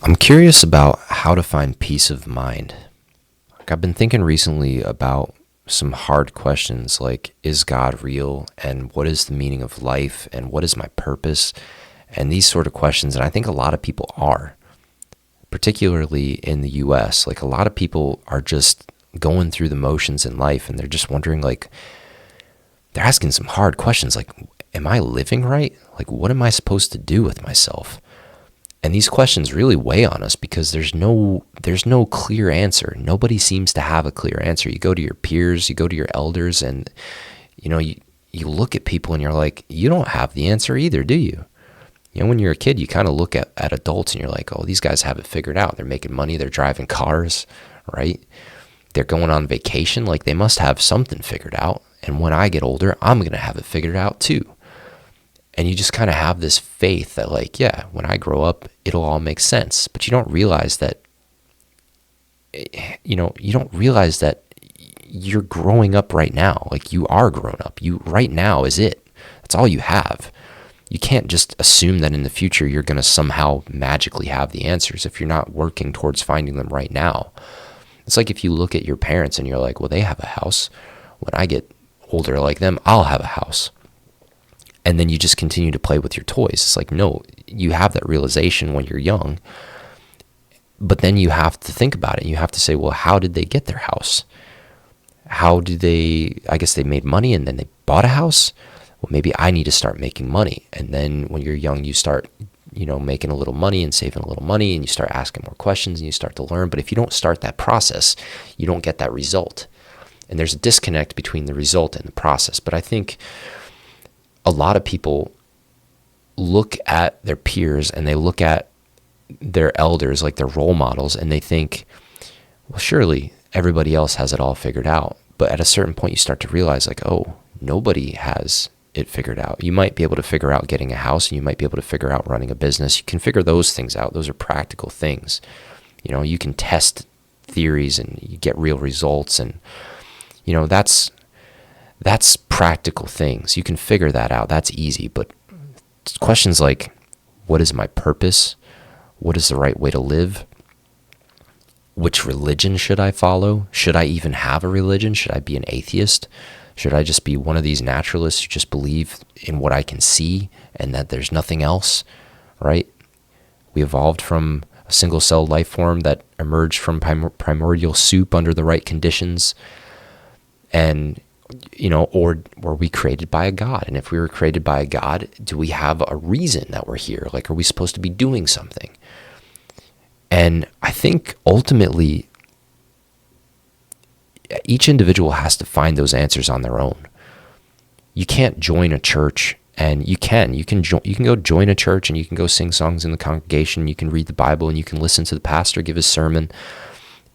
I'm curious about how to find peace of mind. Like, I've been thinking recently about some hard questions like, is God real? And what is the meaning of life? And what is my purpose? And these sort of questions. And I think a lot of people are, particularly in the US. Like, a lot of people are just going through the motions in life and they're just wondering, like, they're asking some hard questions like, am I living right? Like, what am I supposed to do with myself? And these questions really weigh on us because there's no clear answer. Nobody seems to have a clear answer. You go to your peers, you go to your elders, and you look at people and you're like, you don't have the answer either, do you? When you're a kid, you kind of look at adults and you're like, oh, these guys have it figured out. They're making money, they're driving cars, right? They're going on vacation, like they must have something figured out. And when I get older, I'm going to have it figured out too. And you just kind of have this faith that, like, yeah, when I grow up, it'll all make sense. But you don't realize that, you don't realize that you're growing up right now. Like, you are grown up. You right now is it. That's all you have. You can't just assume that in the future you're going to somehow magically have the answers if you're not working towards finding them right now. It's like if you look at your parents and you're like, well, they have a house. When I get older like them, I'll have a house. And then you just continue to play with your toys. It's like, no, you have that realization when you're young, but then you have to think about it. You have to say, well, how did they get their house? I guess they made money and then they bought a house. Well, maybe I need to start making money. And then when you're young, you start, making a little money and saving a little money, and you start asking more questions and you start to learn. But if you don't start that process, you don't get that result. And there's a disconnect between the result and the process. But I think a lot of people look at their peers and they look at their elders, like their role models, and they think, well, surely everybody else has it all figured out. But at a certain point, you start to realize, like, oh, nobody has it figured out. You might be able to figure out getting a house, and you might be able to figure out running a business. You can figure those things out. Those are practical things. You can test theories and you get real results, and that's practical things. You can figure that out. That's easy. But questions like, what is my purpose? What is the right way to live? Which religion should I follow? Should I even have a religion? Should I be an atheist? Should I just be one of these naturalists who just believe in what I can see and that there's nothing else, right? We evolved from a single-celled life form that emerged from primordial soup under the right conditions. And, or were we created by a God? And if we were created by a God, do we have a reason that we're here? Like, are we supposed to be doing something? And I think ultimately, each individual has to find those answers on their own. You can't join a church, and you can go join a church and you can go sing songs in the congregation. You can read the Bible and you can listen to the pastor give his sermon,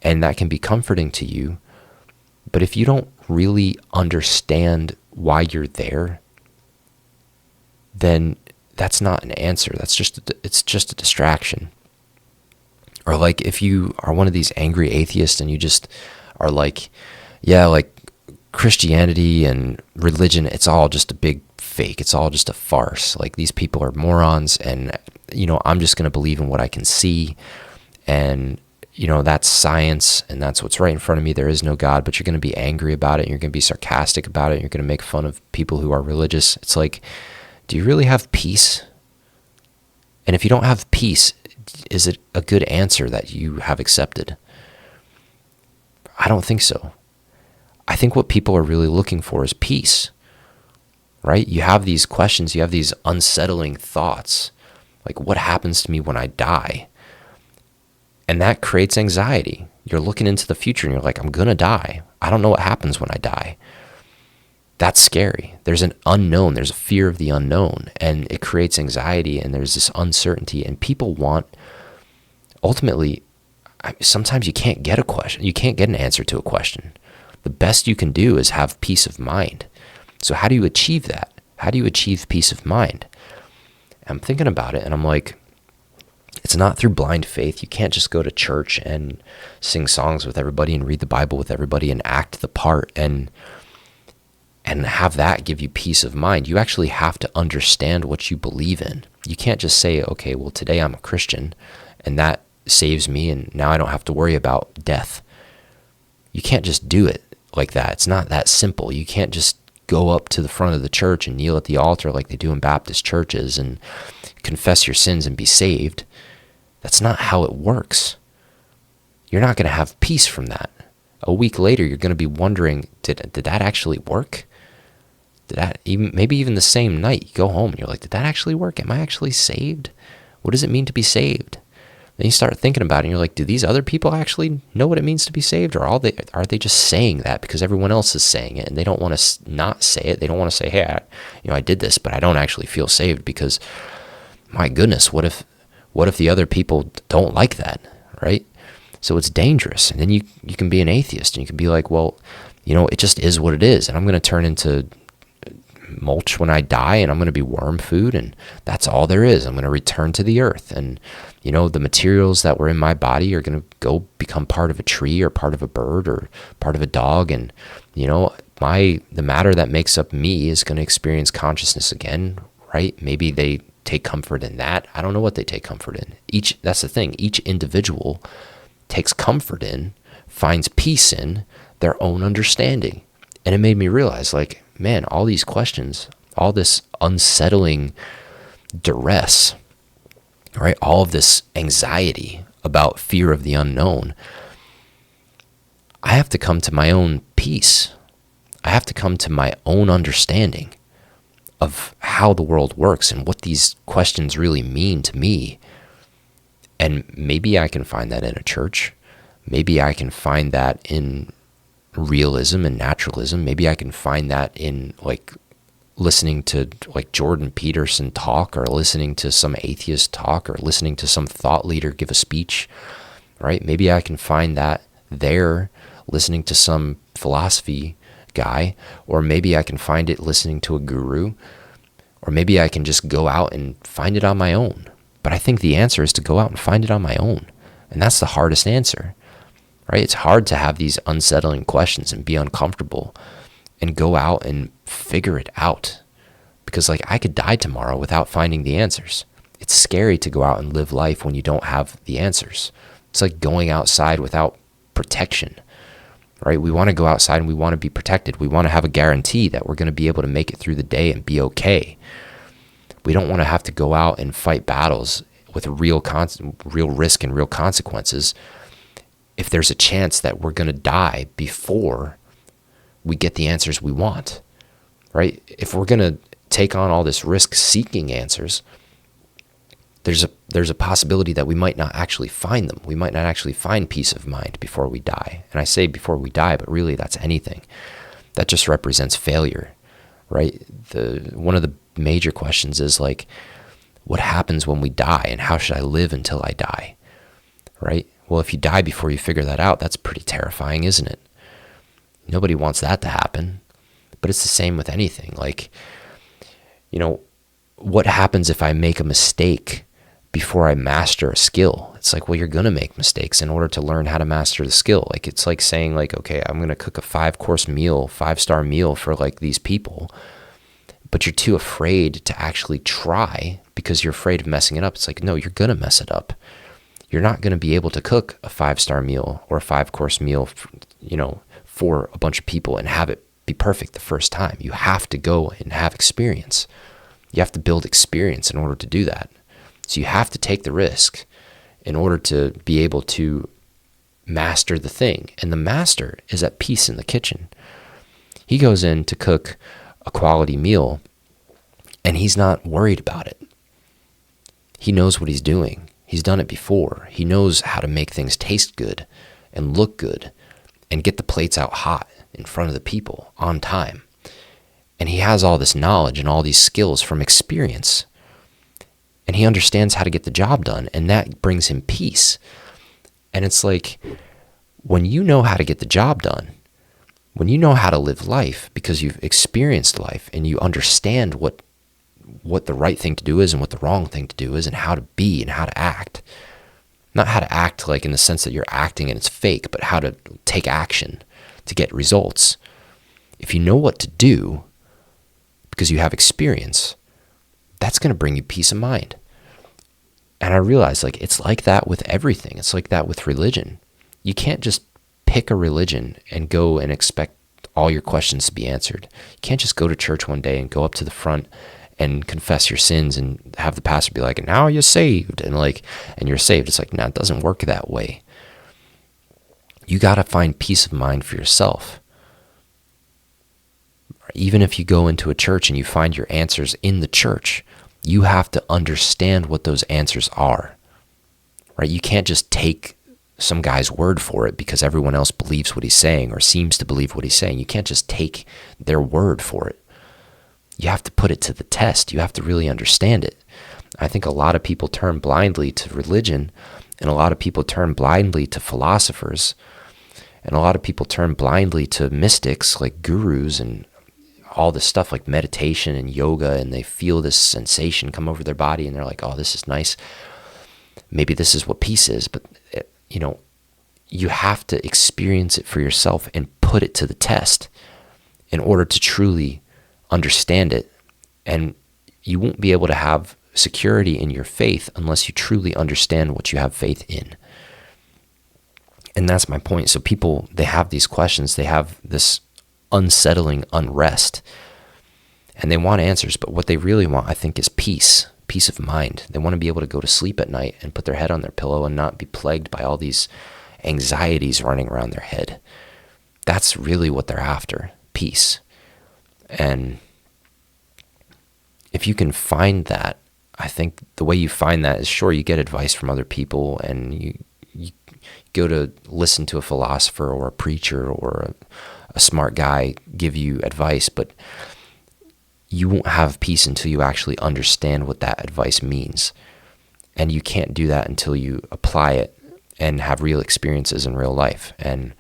and that can be comforting to you. But if you don't really understand why you're there, then that's not an answer. It's just a distraction. Or like if you are one of these angry atheists and you just are like, yeah, like Christianity and religion, it's all just a big fake. It's all just a farce. Like, these people are morons, and I'm just going to believe in what I can see, and that's science, and that's what's right in front of me. There is no God, but you're going to be angry about it, and you're going to be sarcastic about it, and you're going to make fun of people who are religious. It's like, do you really have peace? And if you don't have peace, is it a good answer that you have accepted? I don't think so. I think what people are really looking for is peace, right? You have these questions, you have these unsettling thoughts, like, what happens to me when I die? And that creates anxiety. You're looking into the future and you're like, I'm going to die. I don't know what happens when I die. That's scary. There's an unknown. There's a fear of the unknown, and it creates anxiety, and there's this uncertainty, and people want, ultimately, sometimes you can't get a question. You can't get an answer to a question. The best you can do is have peace of mind. So how do you achieve that? How do you achieve peace of mind? I'm thinking about it, and I'm like, it's not through blind faith. You can't just go to church and sing songs with everybody and read the Bible with everybody and act the part and have that give you peace of mind. You actually have to understand what you believe in. You can't just say, okay, well, today I'm a Christian, and that saves me, and now I don't have to worry about death. You can't just do it like that. It's not that simple. You can't just go up to the front of the church and kneel at the altar like they do in Baptist churches and confess your sins and be saved. That's not how it works. You're not going to have peace from that. A week later, you're going to be wondering, did that actually work? Maybe even the same night, you go home and you're like, did that actually work? Am I actually saved? What does it mean to be saved? Then you start thinking about it and you're like, do these other people actually know what it means to be saved? Or are they just saying that because everyone else is saying it and they don't want to not say it? They don't want to say, hey, I did this, but I don't actually feel saved because, my goodness, what if the other people don't like that, right? So it's dangerous. And then you can be an atheist and you can be like, well, it just is what it is. And I'm going to turn into mulch when I die, and I'm going to be worm food, and that's all there is. I'm going to return to the earth, and the materials that were in my body are going to go become part of a tree or part of a bird or part of a dog, and the matter that makes up me is going to experience consciousness again, right? Maybe they take comfort in that. I don't know what they take comfort in. That's the thing. Each individual takes comfort in, finds peace in their own understanding. And it made me realize, like, man, all these questions, all this unsettling duress, right? All of this anxiety about fear of the unknown, I have to come to my own peace. I have to come to my own understanding of how the world works and what these questions really mean to me. And maybe I can find that in a church. Maybe I can find that in realism and naturalism. Maybe I can find that in like listening to like Jordan Peterson talk, or listening to some atheist talk, or listening to some thought leader give a speech, right? Maybe I can find that there, listening to some philosophy guy, or maybe I can find it listening to a guru, or maybe I can just go out and find it on my own. But I think the answer is to go out and find it on my own. And that's the hardest answer, right? It's hard to have these unsettling questions and be uncomfortable and go out and figure it out. Because like, I could die tomorrow without finding the answers. It's scary to go out and live life when you don't have the answers. It's like going outside without protection, right? We want to go outside and we want to be protected. We want to have a guarantee that we're going to be able to make it through the day and be okay. We don't want to have to go out and fight battles with real risk and real consequences if there's a chance that we're going to die before we get the answers we want, right? If we're going to take on all this risk seeking answers, there's a possibility that we might not actually find them. We might not actually find peace of mind before we die. And I say before we die, but really that's anything. That just represents failure, right? One of the major questions is like, what happens when we die, and how should I live until I die, right? Well, if you die before you figure that out, that's pretty terrifying, isn't it? Nobody wants that to happen. But it's the same with anything. Like, what happens if I make a mistake before I master a skill? It's like, well, you're going to make mistakes in order to learn how to master the skill. Like, it's like saying like, okay, I'm going to cook a 5-course meal, 5-star meal for like these people, but you're too afraid to actually try because you're afraid of messing it up. It's like, no, you're going to mess it up. You're not going to be able to cook a 5-star meal or a 5-course meal, for a bunch of people and have it be perfect the first time. You have to go and have experience. You have to build experience in order to do that. So you have to take the risk in order to be able to master the thing. And the master is at peace in the kitchen. He goes in to cook a quality meal and he's not worried about it. He knows what he's doing. He's done it before. He knows how to make things taste good and look good and get the plates out hot in front of the people on time. And he has all this knowledge and all these skills from experience. And he understands how to get the job done, and that brings him peace. And it's like, when you know how to get the job done, when you know how to live life because you've experienced life and you understand what the right thing to do is and what the wrong thing to do is and how to be and how to act. Not how to act like in the sense that you're acting and it's fake, but how to take action to get results. If you know what to do because you have experience, that's going to bring you peace of mind. And I realized, like, it's like that with everything. It's like that with religion. You can't just pick a religion and go and expect all your questions to be answered. You can't just go to church one day and go up to the front and confess your sins and have the pastor be like, now you're saved, and you're saved. It's like, no, it doesn't work that way. You got to find peace of mind for yourself. Even if you go into a church and you find your answers in the church, you have to understand what those answers are, right? You can't just take some guy's word for it because everyone else believes what he's saying or seems to believe what he's saying. You can't just take their word for it. You have to put it to the test. You have to really understand it. I think a lot of people turn blindly to religion, and a lot of people turn blindly to philosophers, and a lot of people turn blindly to mystics like gurus and all this stuff like meditation and yoga, and they feel this sensation come over their body and they're like, oh, this is nice. Maybe this is what peace is, but you have to experience it for yourself and put it to the test in order to truly understand it. And you won't be able to have security in your faith unless you truly understand what you have faith in. And that's my point. So people, they have these questions, they have this unsettling unrest, and they want answers, but what they really want, I think, is peace of mind. They want to be able to go to sleep at night and put their head on their pillow and not be plagued by all these anxieties running around their head. That's really what they're after, peace. And if you can find that, I think the way you find that is, sure, you get advice from other people and you go to listen to a philosopher or a preacher or a smart guy give you advice, but you won't have peace until you actually understand what that advice means. And you can't do that until you apply it and have real experiences in real life. And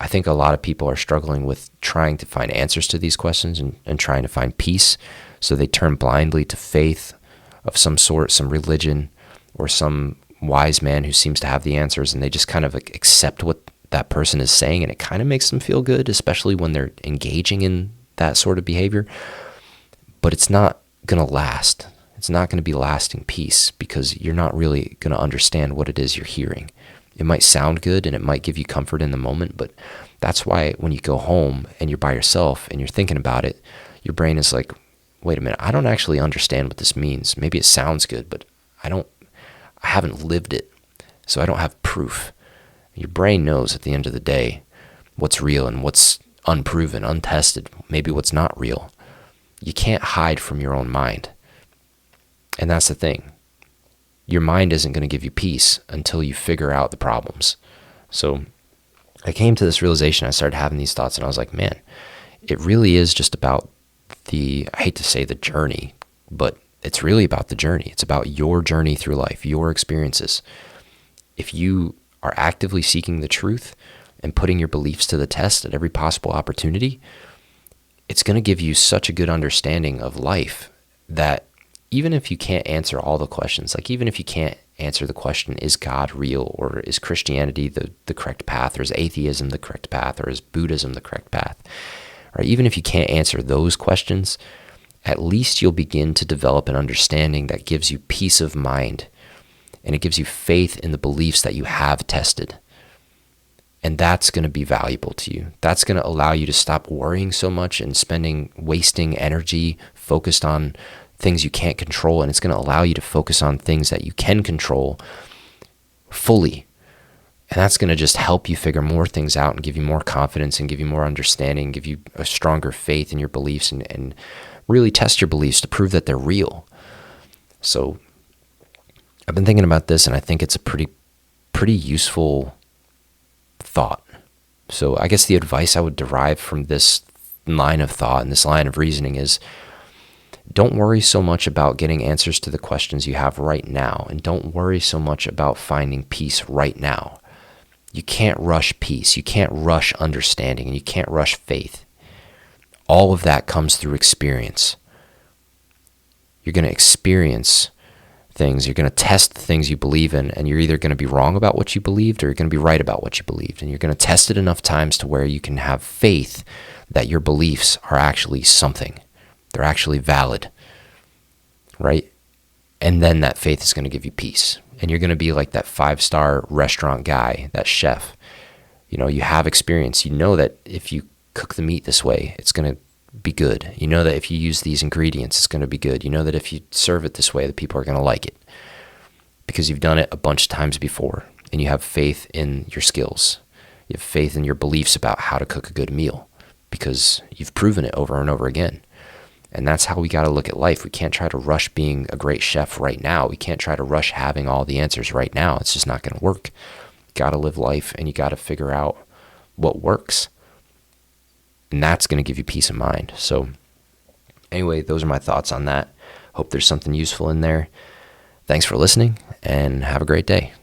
I think a lot of people are struggling with trying to find answers to these questions and trying to find peace. So they turn blindly to faith of some sort, some religion, or some wise man who seems to have the answers, and they just kind of accept what that person is saying, and it kind of makes them feel good, especially when they're engaging in that sort of behavior. But it's not going to last. It's not going to be lasting peace because you're not really going to understand what it is you're hearing. It might sound good and it might give you comfort in the moment, but that's why when you go home and you're by yourself and you're thinking about it, your brain is like, wait a minute, I don't actually understand what this means. Maybe it sounds good, but I haven't lived it, so I don't have proof. Your brain knows at the end of the day what's real and what's unproven, untested, maybe what's not real. You can't hide from your own mind. And that's the thing. Your mind isn't going to give you peace until you figure out the problems. So I came to this realization, I started having these thoughts, and I was like, man, it really is just about I hate to say the journey, but it's really about the journey. It's about your journey through life, your experiences. If you are actively seeking the truth and putting your beliefs to the test at every possible opportunity, it's going to give you such a good understanding of life that even if you can't answer all the questions, like even if you can't answer the question, is God real, or is Christianity the correct path, or is atheism the correct path, or is Buddhism the correct path, or even if you can't answer those questions, at least you'll begin to develop an understanding that gives you peace of mind, and it gives you faith in the beliefs that you have tested. And that's going to be valuable to you. That's going to allow you to stop worrying so much and wasting energy focused on things you can't control, and it's going to allow you to focus on things that you can control fully. And that's going to just help you figure more things out and give you more confidence and give you more understanding, give you a stronger faith in your beliefs, and really test your beliefs to prove that they're real. So I've been thinking about this, and I think it's a pretty useful thought. So I guess the advice I would derive from this line of thought and this line of reasoning is, don't worry so much about getting answers to the questions you have right now, and don't worry so much about finding peace right now. You can't rush peace, you can't rush understanding, and you can't rush faith. All of that comes through experience. You're going to experience things, you're going to test the things you believe in, and you're either going to be wrong about what you believed or you're going to be right about what you believed, and you're going to test it enough times to where you can have faith that your beliefs are actually something. They're actually valid, right? And then that faith is going to give you peace. And you're going to be like that 5-star restaurant guy, that chef. You know, you have experience. You know that if you cook the meat this way, it's going to be good. You know that if you use these ingredients, it's going to be good. You know that if you serve it this way, the people are going to like it because you've done it a bunch of times before, and you have faith in your skills. You have faith in your beliefs about how to cook a good meal because you've proven it over and over again. And that's how we got to look at life. We can't try to rush being a great chef right now. We can't try to rush having all the answers right now. It's just not going to work. You got to live life, and you got to figure out what works. And that's going to give you peace of mind. So anyway, those are my thoughts on that. Hope there's something useful in there. Thanks for listening, and have a great day.